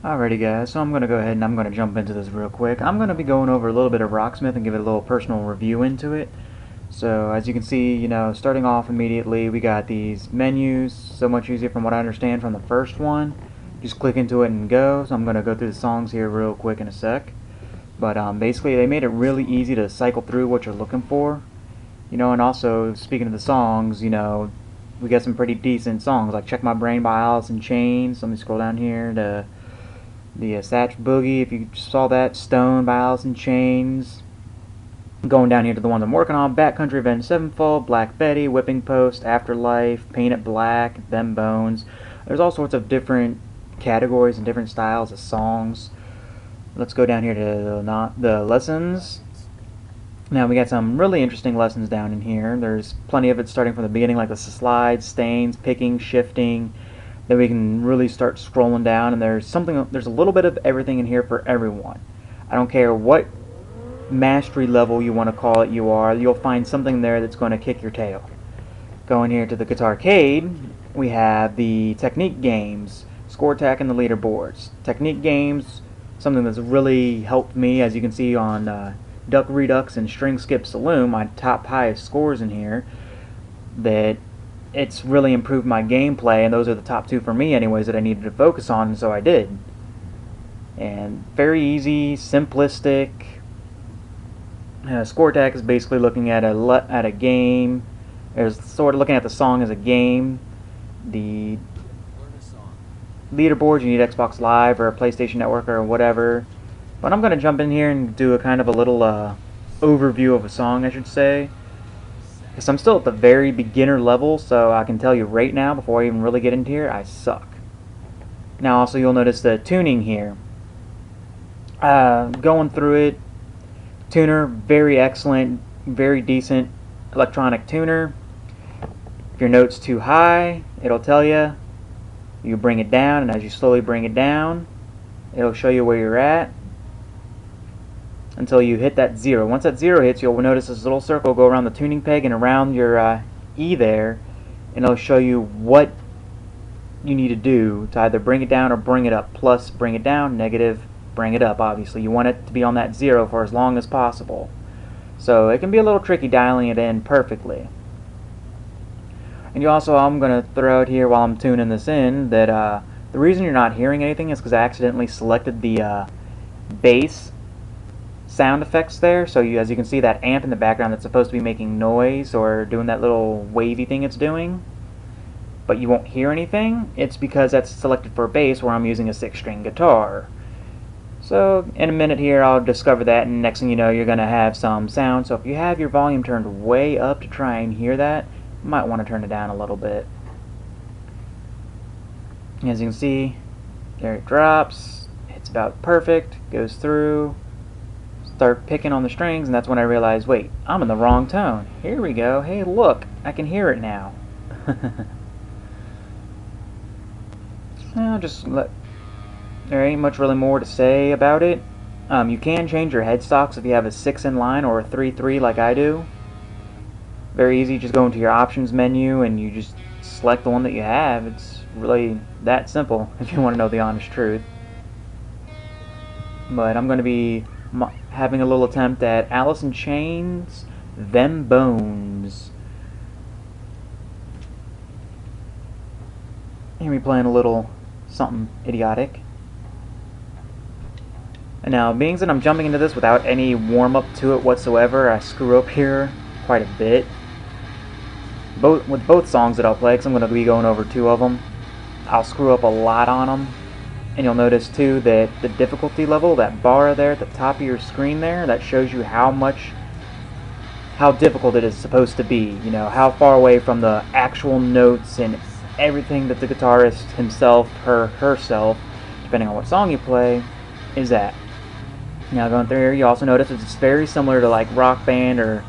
Alrighty guys, so I'm going to go ahead and I'm going to jump into this real quick. I'm going to be going over a little bit of Rocksmith and give it a little personal review into it. So as you can see, starting off immediately, we got these menus, so much easier from what I understand from the first one. Just click into it and go. So I'm going to go through the songs here real quick in a sec. But basically they made it really easy to cycle through what you're looking for. And also, speaking of the songs, we got some pretty decent songs, like Check My Brain by Alice in Chains. Let me scroll down here to the Satch Boogie, if you saw that. Stone by Alice in Chains. Going down here to the ones I'm working on: Backcountry, Avenged Sevenfold, Black Betty, Whipping Post, Afterlife, Paint It Black, Them Bones. There's all sorts of different categories and different styles of songs. Let's go down here to the lessons. Now we got some really interesting lessons down in here. There's plenty of it starting from the beginning, like the slides, stains, picking, shifting. Then we can really start scrolling down, and there's a little bit of everything in here for everyone. I don't care what mastery level you want to call it you'll find something there that's going to kick your tail. Going here to the Guitarcade, we have the technique games, score attack, and the leaderboards. Technique games, something that's really helped me, as you can see on Duck Redux and String Skip Saloon, my top highest scores in here, that it's really improved my gameplay, and those are the top two for me anyways that I needed to focus on, and so I did. And very easy, simplistic. Score attack is basically looking at a game. There's sort of looking at the song as a game. The leaderboard, you need Xbox Live or a PlayStation Network or whatever. But I'm going to jump in here and do a kind of a little overview of a song, I should say. Because I'm still at the very beginner level, so I can tell you right now, before I even really get into here, I suck. Now also you'll notice the tuning here. Going through it, tuner, very excellent, very decent electronic tuner. If your note's too high, it'll tell you. You bring it down, and as you slowly bring it down, it'll show you where you're at until you hit that 0. Once that 0 hits, you'll notice this little circle go around the tuning peg and around your E there, and it'll show you what you need to do to either bring it down or bring it up. Plus, bring it down; negative, bring it up. Obviously, you want it to be on that 0 for as long as possible. So it can be a little tricky dialing it in perfectly. And I'm going to throw out here while I'm tuning this in that the reason you're not hearing anything is because I accidentally selected the bass sound effects there. So as you can see, that amp in the background that's supposed to be making noise or doing that little wavy thing it's doing, but you won't hear anything. It's because that's selected for bass, where I'm using a 6-string guitar. So in a minute here I'll discover that, and next thing you know, you're going to have some sound. So if you have your volume turned way up to try and hear that, you might want to turn it down a little bit. As you can see, there it drops. It's about perfect. Goes through. Start picking on the strings, and that's when I realized, wait, I'm in the wrong tone. Here we go. Hey, look, I can hear it now. There ain't much really more to say about it. You can change your headstocks if you have a 6 in line or a 3-3 like I do. Very easy. Just go into your options menu and you just select the one that you have. It's really that simple if you want to know the honest truth. But I'm going to be having a little attempt at Alice in Chains, Them Bones. Hear me playing a little something idiotic. And now, being that I'm jumping into this without any warm-up to it whatsoever, I screw up here quite a bit. With both songs that I'll play, because I'm going to be going over 2 of them, I'll screw up a lot on them. And you'll notice too that the difficulty level, that bar there at the top of your screen there, that shows you how difficult it is supposed to be. How far away from the actual notes and everything that the guitarist himself, herself, depending on what song you play, is at. Now going through here, you also notice it's very similar to like Rock Band or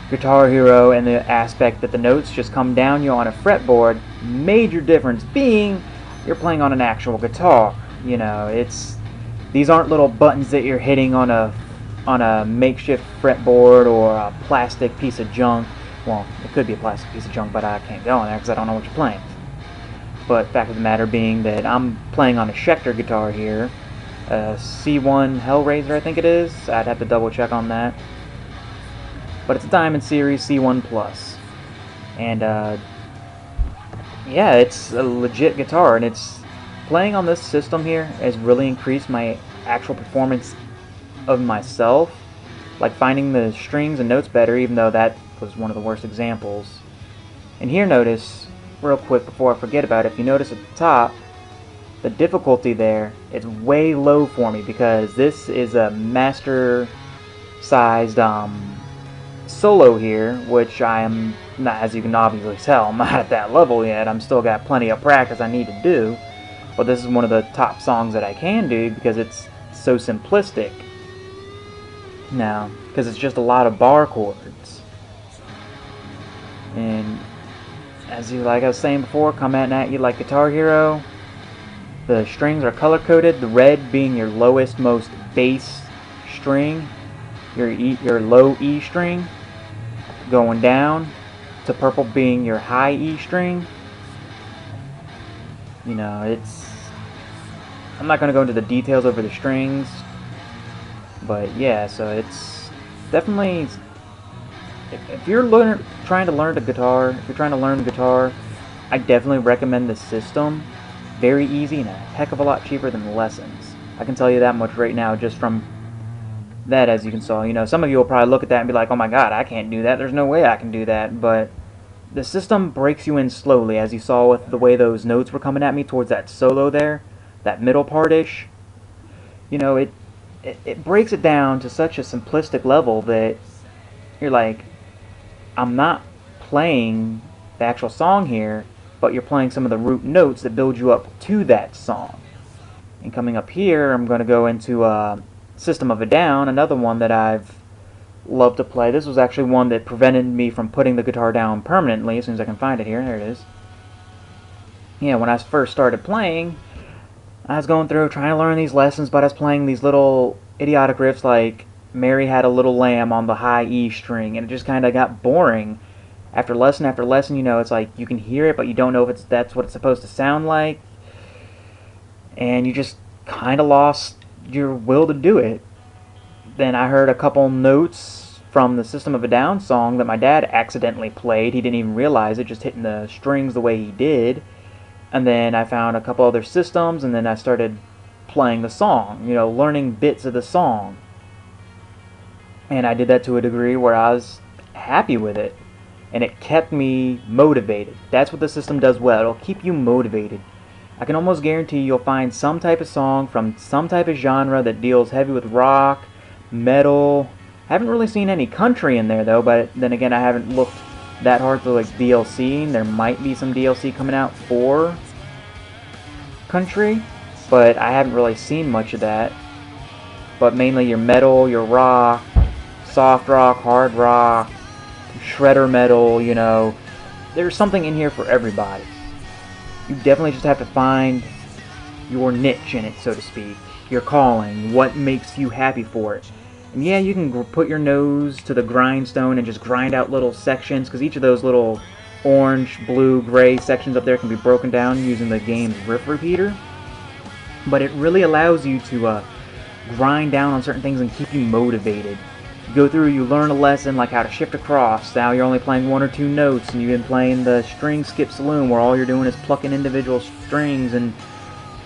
Guitar Hero, and the aspect that the notes just come down you on a fretboard. Major difference being you're playing on an actual guitar. These aren't little buttons that you're hitting on a makeshift fretboard or a plastic piece of junk. Well, it could be a plastic piece of junk, but I can't go on there because I don't know what you're playing. but fact of the matter being that I'm playing on a Schecter guitar here, C1 Hellraiser I think it is. I'd have to double check on that. But it's a Diamond Series C1 Plus. And yeah, it's a legit guitar, and it's playing on this system here has really increased my actual performance of myself, like finding the strings and notes better, even though that was one of the worst examples. And here, notice real quick before I forget about it, if you notice at the top, the difficulty there, it's way low for me because this is a master sized solo here, which I am not, as you can obviously tell, I'm not at that level yet. I'm still got plenty of practice I need to do, but this is one of the top songs that I can do because it's so simplistic now, because it's just a lot of bar chords. And as you, like I was saying before, coming at you like Guitar Hero, the strings are color coded, the red being your lowest most bass string, your low E string, going down to purple being your high E string. You know, I'm not going to go into the details over the strings, but yeah, so it's definitely, if you're trying to learn the guitar, I definitely recommend this system. Very easy and a heck of a lot cheaper than the lessons. I can tell you that much right now just from that, as you can saw. You know, some of you will probably look at that and be like, oh my god, I can't do that, there's no way I can do that, but the system breaks you in slowly, as you saw with the way those notes were coming at me towards that solo there, that middle part-ish. You know, it breaks it down to such a simplistic level that you're like, I'm not playing the actual song here, but you're playing some of the root notes that build you up to that song. And coming up here, I'm going to go into System of a Down, another one that I've loved to play. This was actually one that prevented me from putting the guitar down permanently as soon as I can find it here. There it is. Yeah, when I first started playing, I was going through trying to learn these lessons, but I was playing these little idiotic riffs like Mary Had a Little Lamb on the high E string, and it just kind of got boring. After lesson, you know, it's like you can hear it, but you don't know if that's what it's supposed to sound like. And you just kind of lost your will to do it. Then I heard a couple notes from the System of a Down song that my dad accidentally played. He didn't even realize it, just hitting the strings the way he did. And then I found a couple other systems, and then I started playing the song, you know, learning bits of the song. And I did that to a degree where I was happy with it. And it kept me motivated. That's what the system does well. It'll keep you motivated. I can almost guarantee you'll find some type of song from some type of genre that deals heavy with rock, metal. I haven't really seen any country in there though, but then again I haven't looked that hard for like DLC, and there might be some DLC coming out for country, but I haven't really seen much of that. But mainly your metal, your rock, soft rock, hard rock, shredder metal, you know, there's something in here for everybody. You definitely just have to find your niche in it, so to speak, your calling, what makes you happy for it. And yeah, you can put your nose to the grindstone and just grind out little sections, because each of those little orange, blue, gray sections up there can be broken down using the game's riff repeater. But it really allows you to grind down on certain things and keep you motivated. You go through, you learn a lesson like how to shift across. Now you're only playing one or two notes, and you've been playing the string skip saloon where all you're doing is plucking individual strings, and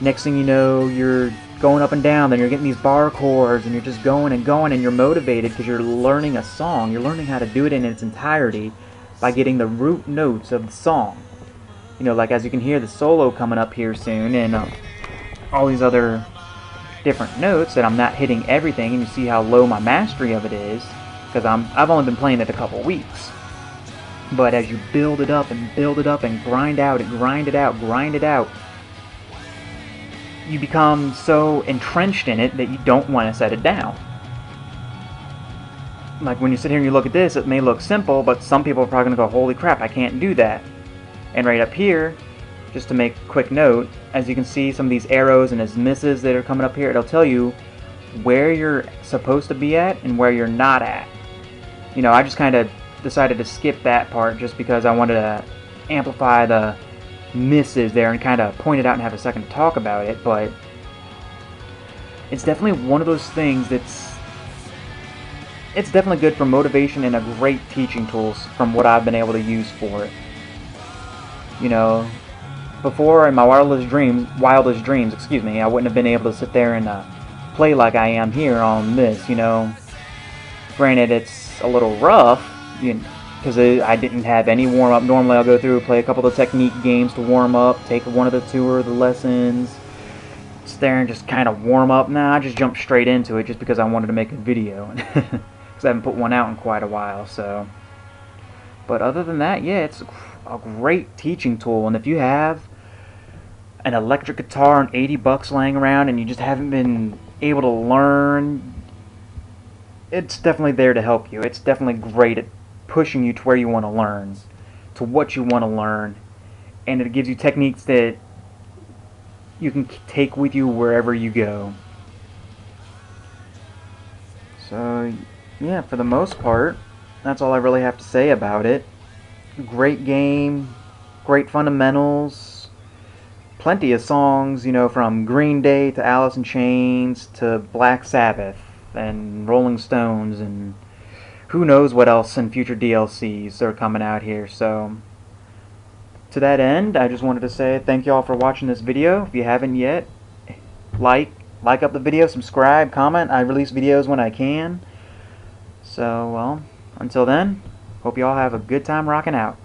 next thing you know you're going up and down, then you're getting these bar chords, and you're just going and going, and you're motivated because you're learning a song. You're learning how to do it in its entirety by getting the root notes of the song. You know, like as you can hear the solo coming up here soon, and all these other different notes that I'm not hitting everything, and you see how low my mastery of it is, because I've only been playing it a couple weeks. But as you build it up and build it up and grind out and grind it out, you become so entrenched in it that you don't want to set it down. Like when you sit here and you look at this, it may look simple, but some people are probably going to go, holy crap, I can't do that. And right up here, just to make a quick note, as you can see some of these arrows and his misses that are coming up here, it'll tell you where you're supposed to be at and where you're not at. You know, I just kind of decided to skip that part just because I wanted to amplify the misses there and kind of point it out and have a second to talk about it, but it's definitely one of those things it's definitely good for motivation and a great teaching tools from what I've been able to use for it. You know, before in my wildest dreams, excuse me, I wouldn't have been able to sit there and play like I am here on this, you know. Granted, it's a little rough, because I didn't have any warm-up. Normally I'll go through, play a couple of technique games to warm up, take one of the tour of the lessons, sit there and just kind of warm up. Nah, I just jumped straight into it just because I wanted to make a video, because I haven't put one out in quite a while, so. But other than that, yeah, it's a great teaching tool, and if you have an electric guitar and $80 laying around and you just haven't been able to learn, it's definitely there to help you. It's definitely great at pushing you to where you want to learn, to what you want to learn, and it gives you techniques that you can take with you wherever you go. So yeah, for the most part, that's all I really have to say about it. Great game, great fundamentals, plenty of songs, you know, from Green Day to Alice in Chains to Black Sabbath and Rolling Stones, and who knows what else in future DLCs are coming out here. So to that end, I just wanted to say thank you all for watching this video. If you haven't yet, like up the video, subscribe, comment. I release videos when I can. So, well, until then, hope you all have a good time rocking out.